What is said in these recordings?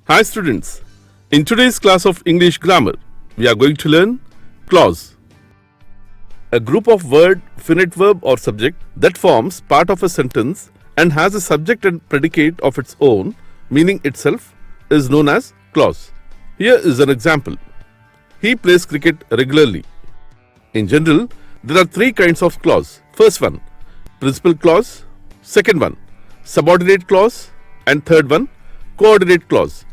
Hi students, in today's class of English grammar, we are going to learn clause. A group of word, finite verb or subject that forms part of a sentence and has a subject and predicate of its own, meaning itself, is known as clause. Here is an example. He plays cricket regularly. In general, there are three kinds of clause. First one, principal clause. Second one, subordinate clause. And third one, coordinate clause.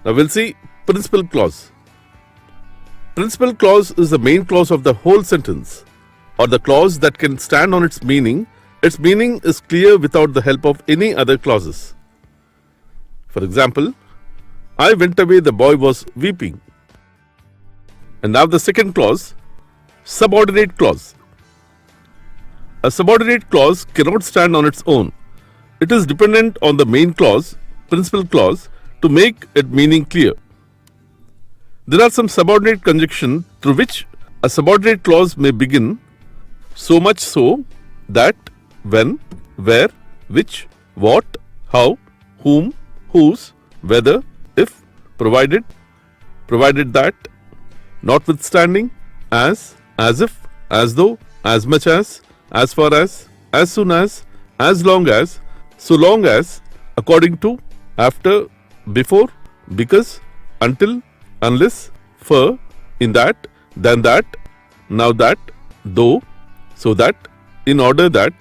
Now we'll see principal clause. Principal clause is the main clause of the whole sentence, or the clause that can stand on its meaning. Its meaning is clear without the help of any other clauses. For example, I went away, the boy was weeping. And now the second clause, subordinate clause. A subordinate clause cannot stand on its own. It is dependent on the main clause, principal clause, to make its meaning clear. There are some subordinate conjunctions through which a subordinate clause may begin, so much so that, when, where, which, what, how, whom, whose, whether, if, provided that, notwithstanding, as if, as though, as much as far as soon as long as, so long as, according to, after, before, because, until, unless, for, in that, than that, now that, though, so that, in order that,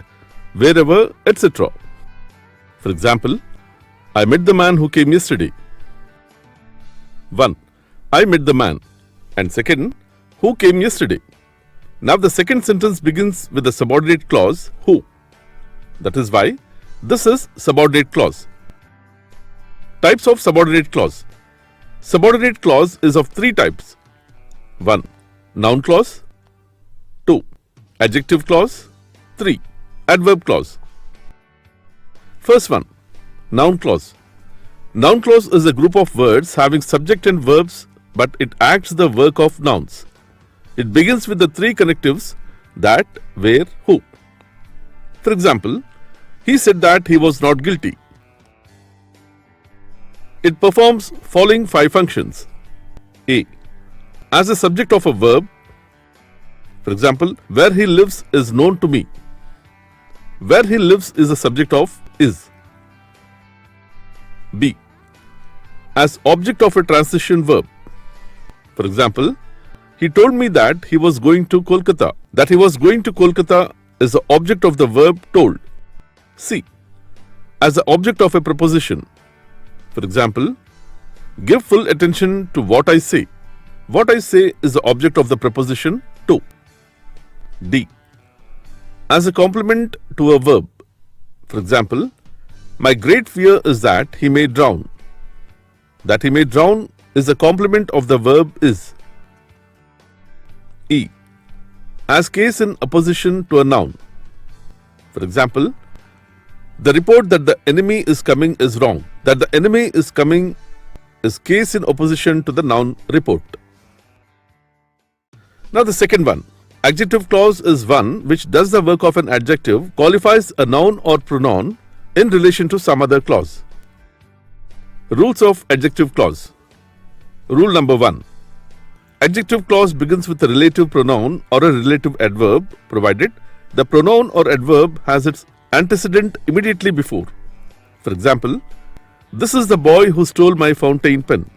wherever, etc. For example, I met the man who came yesterday. 1. I met the man. And second, who came yesterday. Now the second sentence begins with the subordinate clause, who. That is why this is subordinate clause. Types of subordinate clause. Subordinate clause is of three types. 1. Noun clause. 2. Adjective clause. 3. Adverb clause. First one, noun clause. Noun clause is a group of words having subject and verbs, but it acts the work of nouns. It begins with the three connectives, that, where, who. For example, he said that he was not guilty. It performs following five functions. A. As a subject of a verb. For example, where he lives is known to me. Where he lives is a subject of is. B. As object of a transition verb. For example, he told me that he was going to Kolkata. That he was going to Kolkata is the object of the verb told. C. As the object of a preposition. For example, give full attention to what I say. What I say is the object of the preposition to. D. As a complement to a verb. For example, my great fear is that he may drown. That he may drown is a complement of the verb is. E. As case in opposition to a noun. For example, the report that the enemy is coming is wrong. That the enemy is coming is case in opposition to the noun report. Now the second one. Adjective clause is one which does the work of an adjective, qualifies a noun or pronoun in relation to some other clause. Rules of adjective clause. Rule number 1. Adjective clause begins with a relative pronoun or a relative adverb, provided the pronoun or adverb has its antecedent immediately before. For example, this is the boy who stole my fountain pen.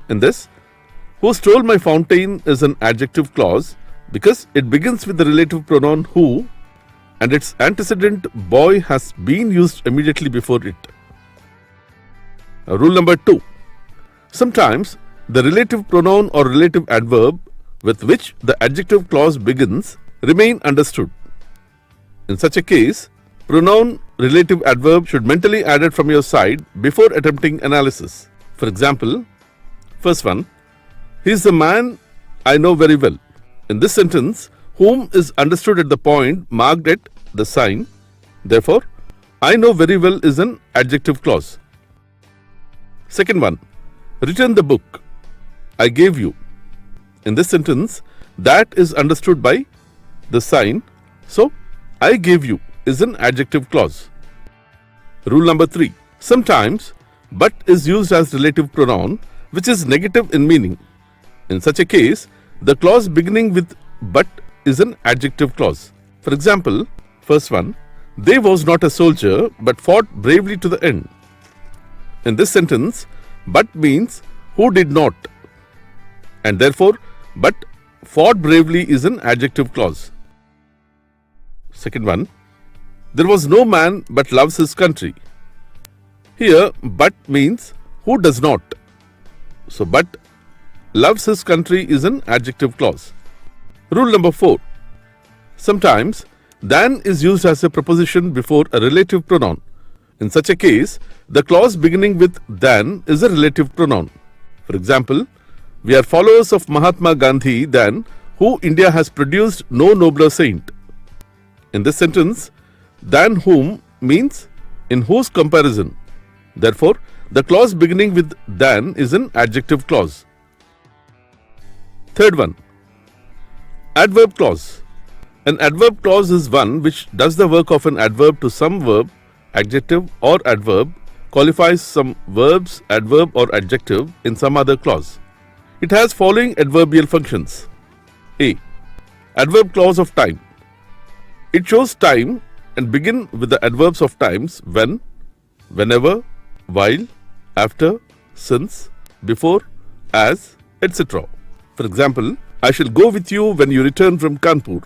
In this, who stole my fountain is an adjective clause because it begins with the relative pronoun who and its antecedent boy has been used immediately before it. Rule number 2. Sometimes the relative pronoun or relative adverb with which the adjective clause begins remain understood. In such a case, pronoun relative adverb should mentally added from your side before attempting analysis. For example, first one, he is the man I know very well. In this sentence, whom is understood at the point marked at the sign. Therefore, I know very well is an adjective clause. Second one, return the book I gave you. In this sentence, that is understood by the sign. So, I gave you is an adjective clause. Rule number 3. Sometimes but is used as relative pronoun which is negative in meaning. In such a case, the clause beginning with but is an adjective clause. For example, first one, they was not a soldier but fought bravely to the end. In this sentence, but means who did not, and therefore but fought bravely is an adjective clause. Second one, there was no man but loves his country. Here but means who does not. So but loves his country is an adjective clause. Rule number 4. Sometimes than is used as a preposition before a relative pronoun. In such a case, the clause beginning with than is a relative pronoun. For example, we are followers of Mahatma Gandhi than who India has produced no nobler saint. In this sentence, than whom means in whose comparison. Therefore, the clause beginning with than is an adjective clause. Third one, adverb clause. An adverb clause is one which does the work of an adverb to some verb, adjective or adverb, qualifies some verbs, adverb or adjective in some other clause. It has following adverbial functions. A. Adverb clause of time. It shows time and begin with the adverbs of times when, whenever, while, after, since, before, as, etc. For example, I shall go with you when you return from Kanpur.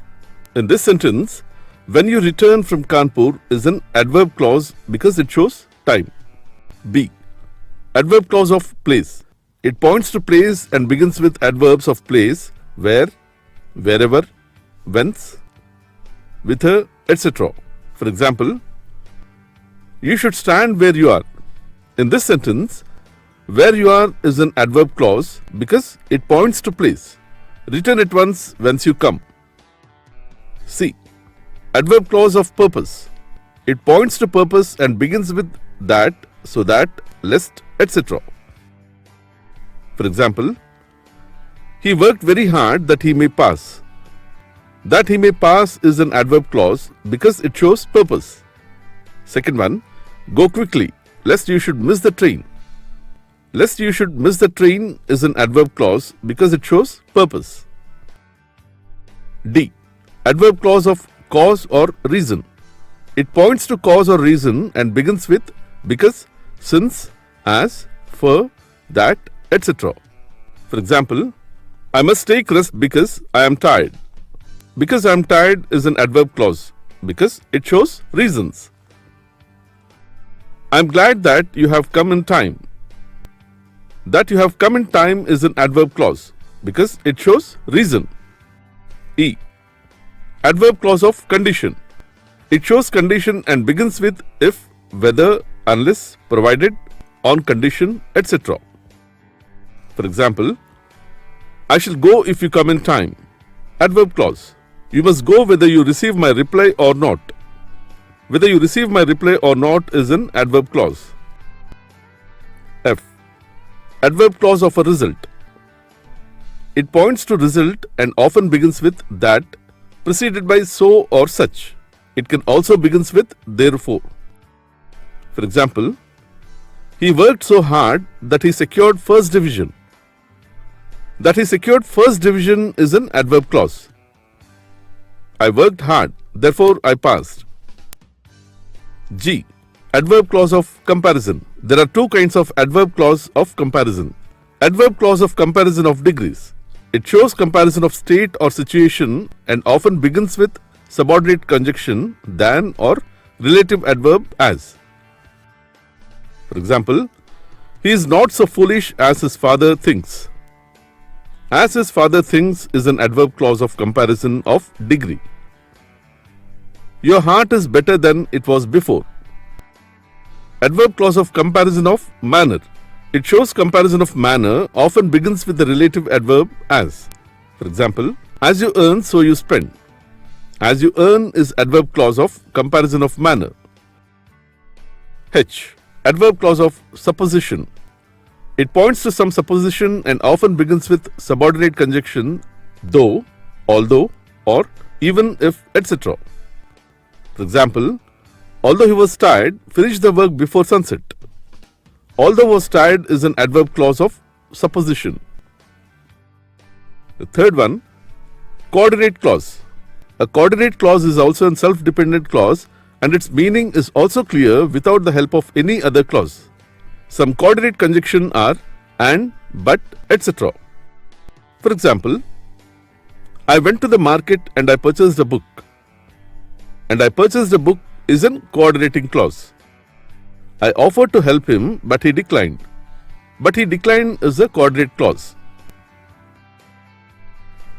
In this sentence, when you return from Kanpur is an adverb clause because it shows time. B. Adverb clause of place. It points to place and begins with adverbs of place, where, wherever, whence, whither, etc. For example, you should stand where you are. In this sentence, where you are is an adverb clause because it points to place. Return at once whence you come. C. Adverb clause of purpose. It points to purpose and begins with that, so that, lest, etc. For example, he worked very hard that he may pass. That he may pass is an adverb clause because it shows purpose. Second one, go quickly, lest you should miss the train. Lest you should miss the train is an adverb clause because it shows purpose. D. Adverb clause of cause or reason. It points to cause or reason and begins with because, since, as, for, that, etc. For example, I must take rest because I am tired. Because I am tired is an adverb clause because it shows reasons. I am glad that you have come in time. That you have come in time is an adverb clause because it shows reason. E. Adverb clause of condition. It shows condition and begins with if, whether, unless, provided, on condition, etc. For example, I shall go if you come in time. Adverb clause. You must go whether you receive my reply or not. Whether you receive my reply or not is an adverb clause. F. Adverb clause of a result. It points to result and often begins with that, preceded by so or such. It can also begins with therefore. For example, he worked so hard that he secured first division. That he secured first division is an adverb clause. I worked hard, therefore I passed. G. Adverb clause of comparison. There are two kinds of adverb clause of comparison. Adverb clause of comparison of degrees. It shows comparison of state or situation and often begins with subordinate conjunction than or relative adverb as. For example, he is not so foolish as his father thinks. As his father thinks is an adverb clause of comparison of degree. Your heart is better than it was before. Adverb clause of comparison of manner. It shows comparison of manner, often begins with the relative adverb as. For example, as you earn, so you spend. As you earn is adverb clause of comparison of manner. H. Adverb clause of supposition. It points to some supposition and often begins with subordinate conjunction though, although, or even if, etc. For example, although he was tired, finished the work before sunset. Although was tired is an adverb clause of supposition. The third one, coordinate clause. A coordinate clause is also a self-dependent clause and its meaning is also clear without the help of any other clause. Some coordinate conjunction are and, but, etc. For example, I went to the market and I purchased a book. And I purchased a book is an coordinating clause. I offered to help him, but he declined. But he declined is a coordinate clause.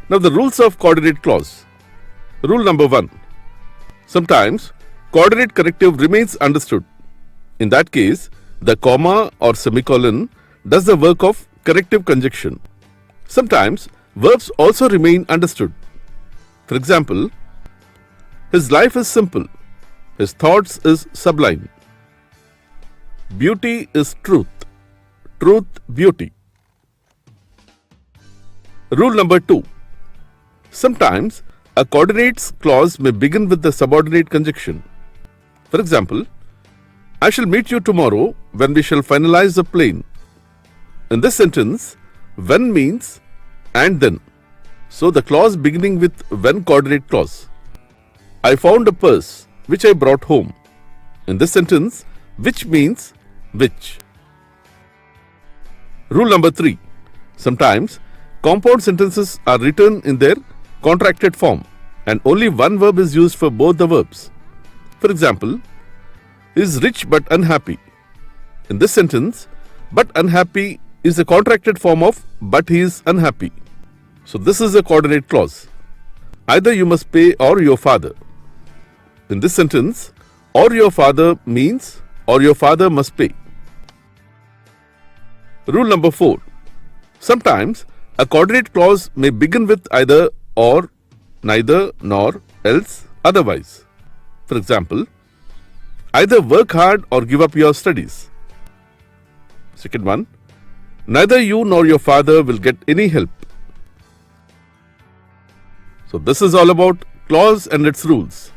Now the rules of coordinate clause. Rule number 1. Sometimes coordinate corrective remains understood. In that case, the comma or semicolon does the work of corrective conjunction. Sometimes verbs also remain understood. For example, his life is simple. His thoughts is sublime. Beauty is truth. Truth, beauty. Rule number 2. Sometimes a coordinates clause may begin with the subordinate conjunction. For example, I shall meet you tomorrow when we shall finalize the plan. In this sentence, when means and then. So the clause beginning with when coordinate clause. I found a purse which I brought home. In this sentence, which means which. Rule number 3. Sometimes compound sentences are written in their contracted form and only one verb is used for both the verbs. For example, is rich but unhappy. In this sentence, but unhappy is a contracted form of but he is unhappy. So this is a coordinate clause. Either you must pay or your father. In this sentence, or your father means or your father must pay. Rule number 4. Sometimes a coordinate clause may begin with either or, neither, nor, else, otherwise. For example, either work hard or give up your studies. Second one, neither you nor your father will get any help. So this is all about clause and its rules.